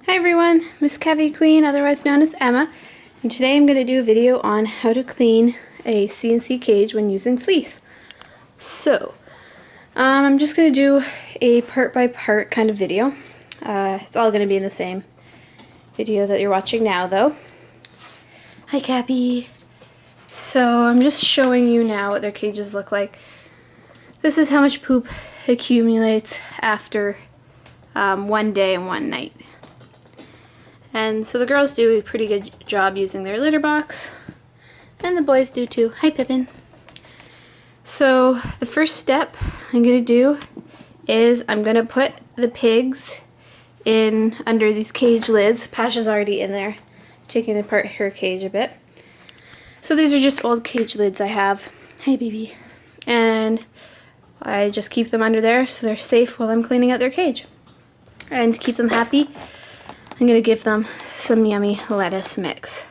Hi everyone, MissCavyQueen, otherwise known as Emma, and today I'm going to do a video on how to clean a CNC cage when using fleece. So, I'm just going to do a part by part kind of video. It's all going to be in the same video that you're watching now though. Hi Cappy! So I'm just showing you now what their cages look like. This is how much poop accumulates after one day and one night. And so the girls do a pretty good job using their litter box, and the boys do too. Hi Pippin. So the first step I'm going to do is I'm going to put the pigs in under these cage lids. Pasha's already in there, taking apart her cage a bit. So these are just old cage lids I have. Hey baby. And I just keep them under there so they're safe while I'm cleaning out their cage. And to keep them happy, I'm going to give them some yummy lettuce mix.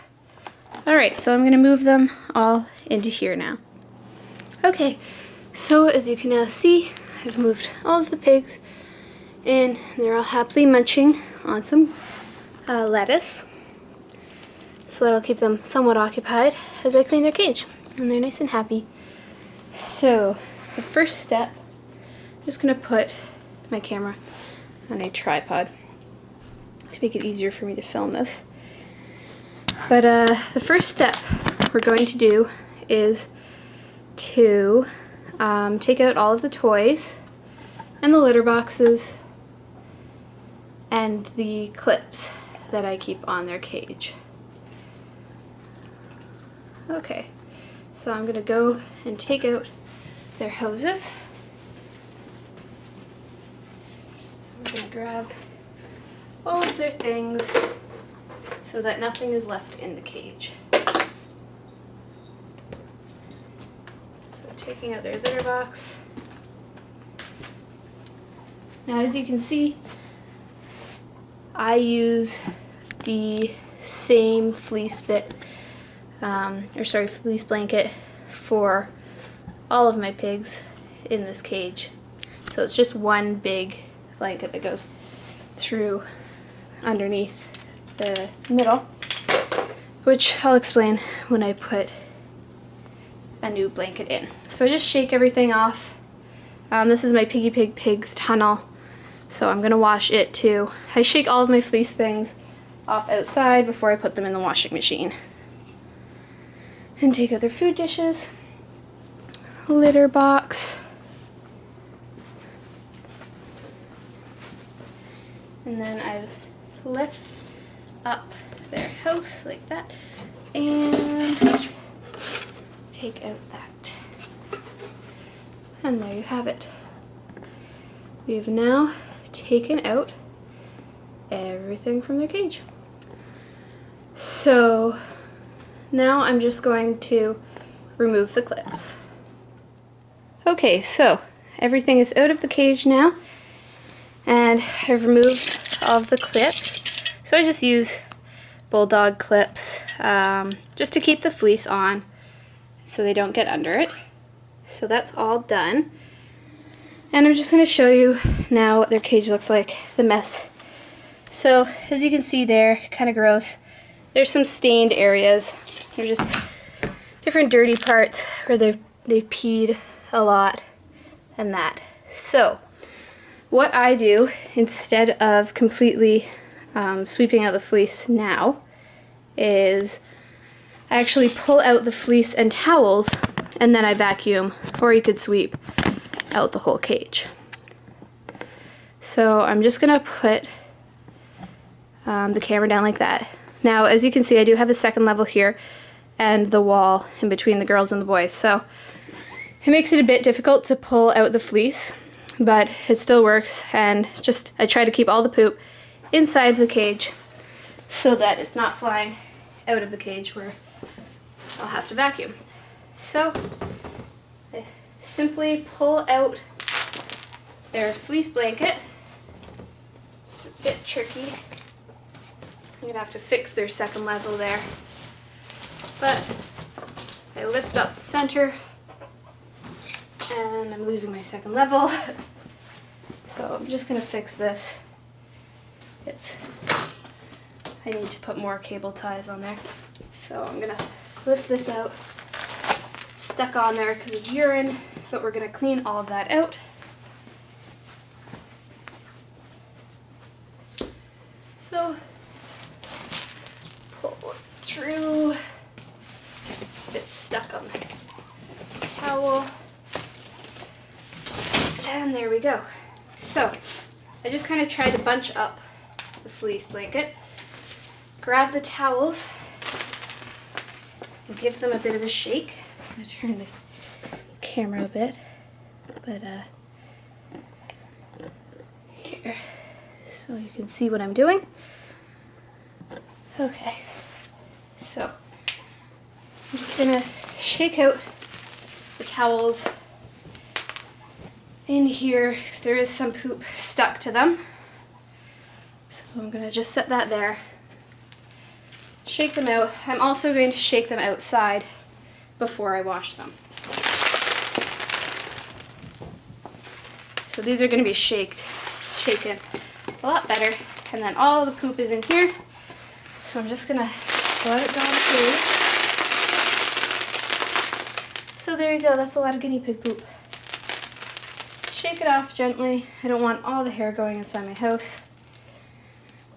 Alright, so I'm going to move them all into here now. Okay, so as you can now see, I've moved all of the pigs in, and they're all happily munching on some lettuce. So that'll keep them somewhat occupied as I clean their cage, and they're nice and happy. So the first step, I'm just going to put my camera on a tripod to make it easier for me to film this. But the first step we're going to do is to take out all of the toys and the litter boxes and the clips that I keep on their cage. Okay, so I'm going to go and take out their hoses. So we're going to grab all of their things so that nothing is left in the cage. So taking out their litter box. Now as you can see, I use the same fleece fleece blanket for all of my pigs in this cage. So it's just one big blanket that goes through underneath the middle, which I'll explain when I put a new blanket in. So I just shake everything off. This is my Piggy Pig Pigs tunnel, so I'm going to wash it too. I shake all of my fleece things off outside before I put them in the washing machine. And take out their food dishes, litter box, and then I lift up their house like that and take out that. And there you have it. We have now taken out everything from their cage. So now I'm just going to remove the clips. Okay, so everything is out of the cage now, and I've removed all of the clips. So I just use bulldog clips just to keep the fleece on so they don't get under it. So that's all done. And I'm just going to show you now what their cage looks like, the mess. So as you can see there, kind of gross. There's some stained areas. There's just different dirty parts where they've peed a lot and that. So what I do instead of completely sweeping out the fleece now is I actually pull out the fleece and towels and then I vacuum, or you could sweep out the whole cage. So I'm just gonna put the camera down like that. Now as you can see, I do have a second level here and the wall in between the girls and the boys, so it makes it a bit difficult to pull out the fleece, but it still works. And just I try to keep all the poop inside the cage so that it's not flying out of the cage where I'll have to vacuum. So I simply pull out their fleece blanket. It's a bit tricky. I'm gonna have to fix their second level there, but I lift up the center and I'm losing my second level. So I'm just gonna fix this. It's I need to put more cable ties on there. So I'm gonna lift this out. It's stuck on there because of urine, but we're gonna clean all of that out. So pull it through. It's a bit stuck on the towel. And there we go. So I just kind of tried to bunch up the fleece blanket, grab the towels, and give them a bit of a shake. I'm going to turn the camera a bit, but here, so you can see what I'm doing. Okay, so I'm just going to shake out the towels in here because there is some poop stuck to them. So I'm going to just set that there. Shake them out. I'm also going to shake them outside before I wash them. So these are going to be shaken a lot better. And then all the poop is in here. So I'm just going to let it go through. So there you go. That's a lot of guinea pig poop. Shake it off gently. I don't want all the hair going inside my house.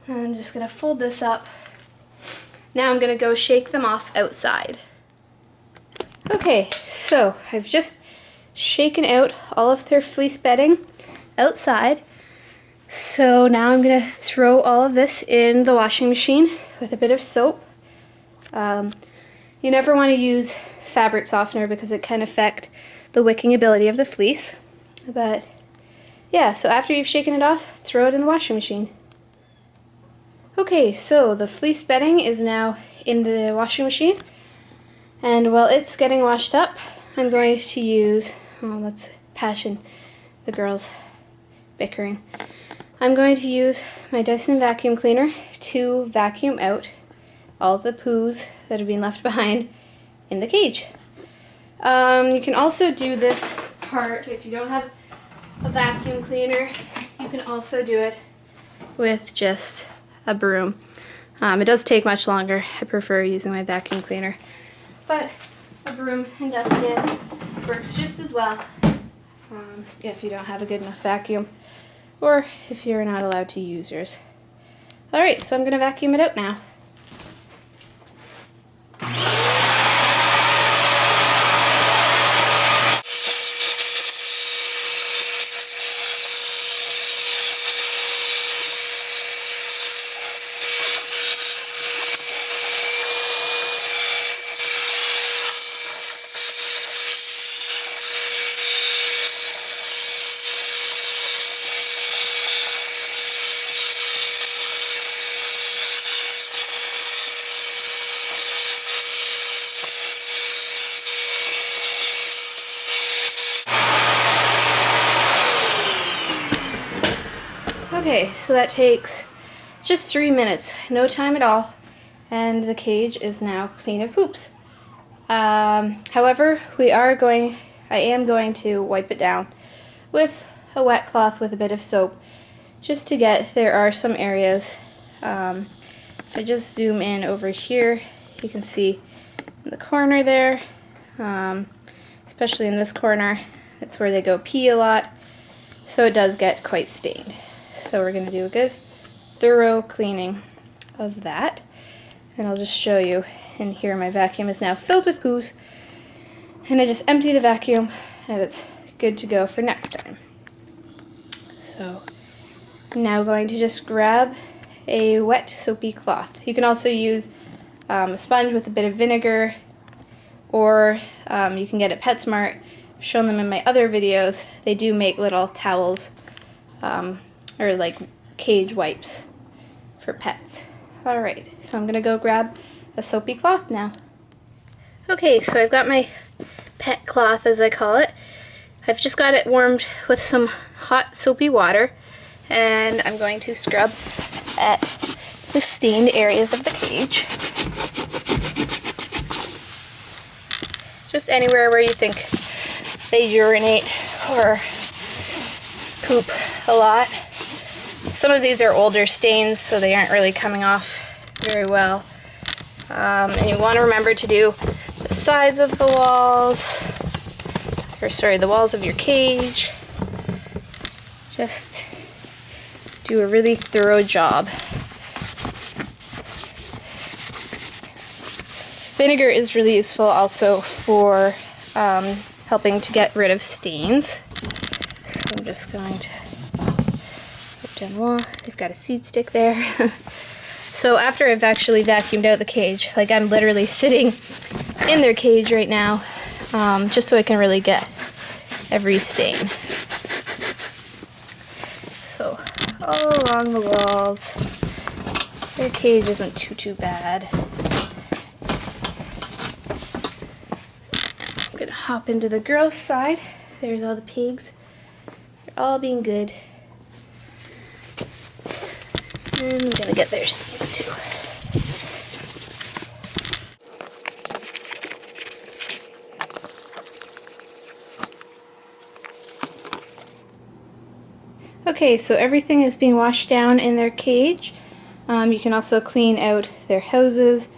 And I'm just going to fold this up. Now I'm going to go shake them off outside. Okay, so I've just shaken out all of their fleece bedding outside. So now I'm going to throw all of this in the washing machine with a bit of soap. You never want to use fabric softener because it can affect the wicking ability of the fleece. But yeah, so after you've shaken it off, throw it in the washing machine. Okay, so the fleece bedding is now in the washing machine. And while it's getting washed up, I'm going to use, oh, that's Passion, the girls bickering. I'm going to use my Dyson vacuum cleaner to vacuum out all the poos that have been left behind in the cage. You can also do this part, if you don't have a vacuum cleaner, you can also do it with just a broom. It does take much longer. I prefer using my vacuum cleaner, but a broom and dustpan works just as well if you don't have a good enough vacuum or if you're not allowed to use yours. Alright, so I'm going to vacuum it out now. Okay, so that takes just 3 minutes, no time at all, and the cage is now clean of poops. However, I am going to wipe it down with a wet cloth with a bit of soap, just to there are some areas. If I just zoom in over here, you can see in the corner there, especially in this corner, it's where they go pee a lot, so it does get quite stained. So we're going to do a good thorough cleaning of that. And I'll just show you. In here my vacuum is now filled with poos. And I just empty the vacuum and it's good to go for next time. So I'm now going to just grab a wet soapy cloth. You can also use a sponge with a bit of vinegar, or you can get at PetSmart. I've shown them in my other videos. They do make little towels or like cage wipes for pets. Alright, so I'm gonna go grab a soapy cloth now. Okay, so I've got my pet cloth, as I call it. I've just got it warmed with some hot soapy water, and I'm going to scrub at the stained areas of the cage. Just anywhere where you think they urinate or poop a lot. Some of these are older stains, so they aren't really coming off very well. And you want to remember to do the sides of the walls, or sorry, the walls of your cage. Just do a really thorough job. Vinegar is really useful also for helping to get rid of stains. So I'm just going to put down the wall. They've got a seed stick there. So after I've actually vacuumed out the cage, like I'm literally sitting in their cage right now, just so I can really get every stain. So all along the walls, their cage isn't too bad. I'm gonna hop into the girls' side. There's all the pigs. They're all being good. And I'm gonna get their stains too. Okay, so everything is being washed down in their cage. You can also clean out their houses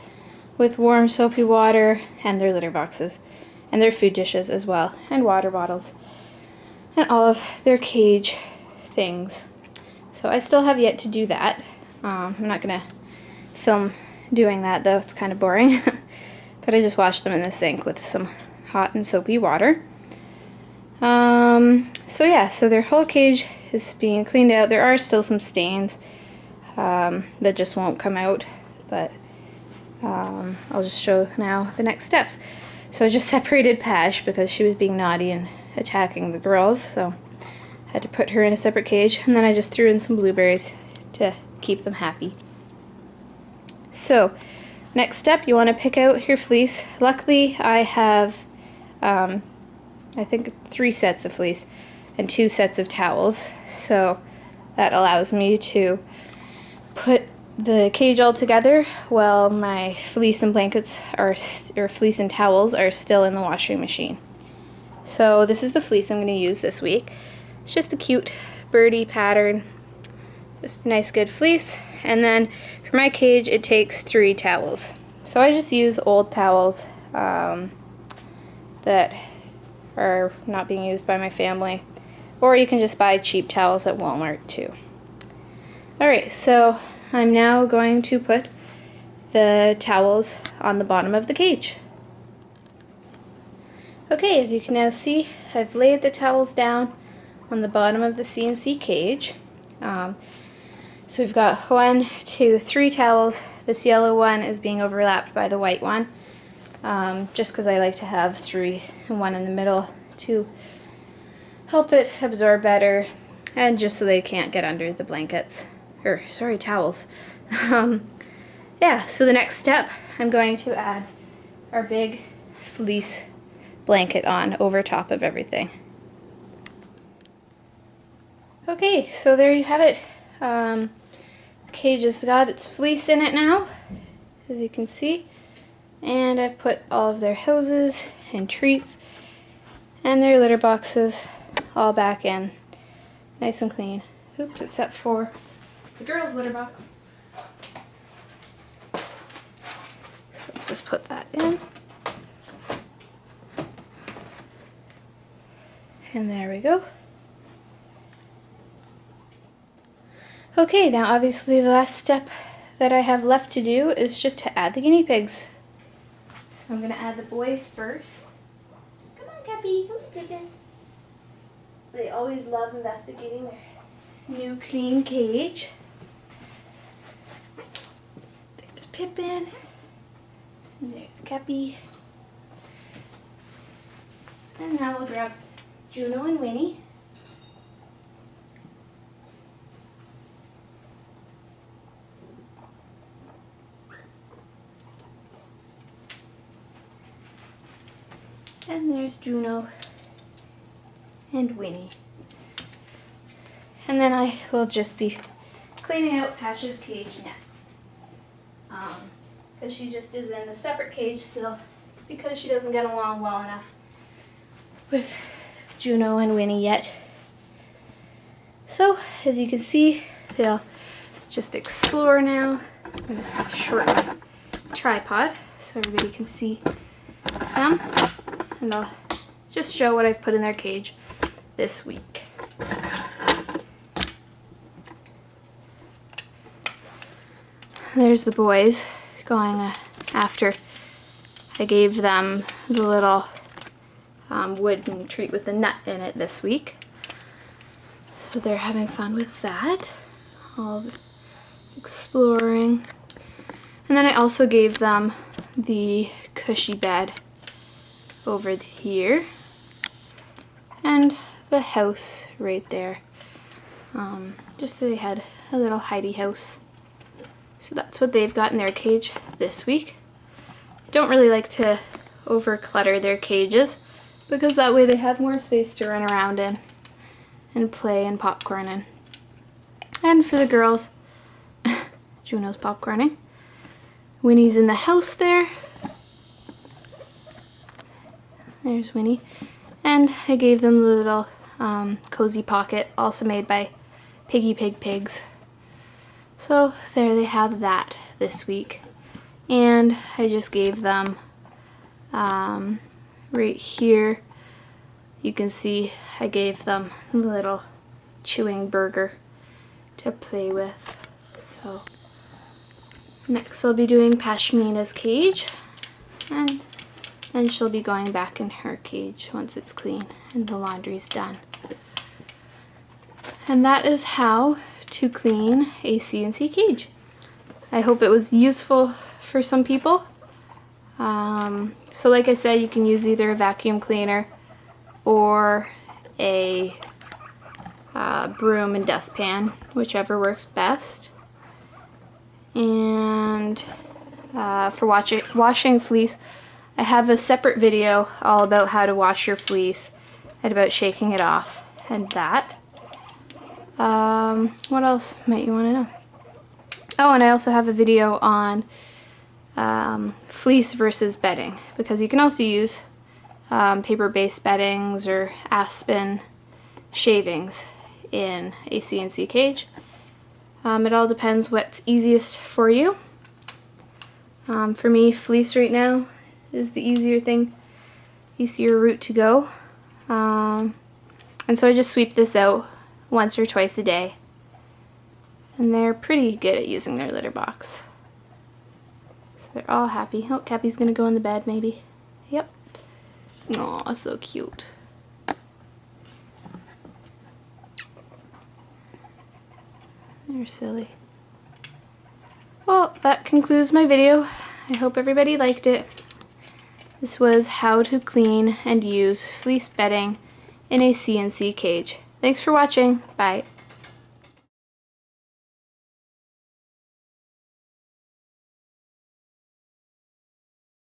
with warm soapy water, and their litter boxes, and their food dishes as well, and water bottles, and all of their cage things. So I still have yet to do that. I'm not going to film doing that though, it's kind of boring. But I just washed them in the sink with some hot and soapy water. So yeah, so their whole cage is being cleaned out. There are still some stains that just won't come out, but I'll just show now the next steps. So I just separated Pash because she was being naughty and attacking the girls, so I had to put her in a separate cage, and then I just threw in some blueberries to keep them happy. So next step, you want to pick out your fleece. Luckily I have I think 3 sets of fleece and 2 sets of towels, so that allows me to put the cage all together while my fleece and blankets or fleece and towels are still in the washing machine. So this is the fleece I'm going to use this week. It's just a cute birdie pattern, just a nice good fleece. And then for my cage it takes 3 towels. So I just use old towels that are not being used by my family, or you can just buy cheap towels at Walmart too. Alright, so I'm now going to put the towels on the bottom of the cage. Okay, as you can now see, I've laid the towels down on the bottom of the CNC cage. So we've got 1, 2, 3 towels. This yellow one is being overlapped by the white one, just because I like to have 3 and 1 in the middle to help it absorb better, and just so they can't get under the blankets, or sorry, towels. Yeah, so the next step, I'm going to add our big fleece blanket on over top of everything. Okay, so there you have it. The cage has got its fleece in it now, as you can see, and I've put all of their hoses and treats and their litter boxes all back in, nice and clean. Oops, except for the girls' litter box. So just put that in. And there we go. Okay, now obviously the last step that I have left to do is just to add the guinea pigs. So I'm going to add the boys first. Come on, Cappy. Come on, Pippin. They always love investigating their new clean cage. There's Pippin. And there's Cappy. And now we'll grab Juno and Winnie. And there's Juno and Winnie. And then I will just be cleaning out Pash's cage next. Because she just is in a separate cage still, because she doesn't get along well enough with Juno and Winnie yet. So, as you can see, they'll just explore now. I'm going to shorten my tripod so everybody can see them. And I'll just show what I've put in their cage this week. There's the boys going after I gave them the little wooden treat with the nut in it this week. So they're having fun with that, all exploring. And then I also gave them the cushy bed over here and the house right there, just so they had a little hidey house. So that's what they've got in their cage this week. I don't really like to over clutter their cages because that way they have more space to run around in and play and popcorn in. And for the girls, Juno's popcorning. Winnie's in the house there. There's Winnie. And I gave them the little cozy pocket, also made by Piggy Pig Pigs. So there they have that this week. And I just gave them right here, you can see I gave them a little chewing burger to play with. So next I'll be doing Pashmina's cage, and then she'll be going back in her cage once it's clean and the laundry's done. And that is how to clean a CNC cage. I hope it was useful for some people. So like I said, you can use either a vacuum cleaner or a broom and dustpan, whichever works best. And for washing fleece, I have a separate video all about how to wash your fleece and about shaking it off and that. What else might you want to know? Oh, and I also have a video on fleece versus bedding, because you can also use paper-based beddings or aspen shavings in a CNC cage. It all depends what's easiest for you. For me, fleece right now is the easier route to go. And so I just sweep this out once or twice a day. And they're pretty good at using their litter box. So they're all happy. Oh, Cappy's gonna go in the bed maybe. Yep. Aw, so cute. They're silly. Well, that concludes my video. I hope everybody liked it. This was how to clean and use fleece bedding in a CNC cage. Thanks for watching. Bye.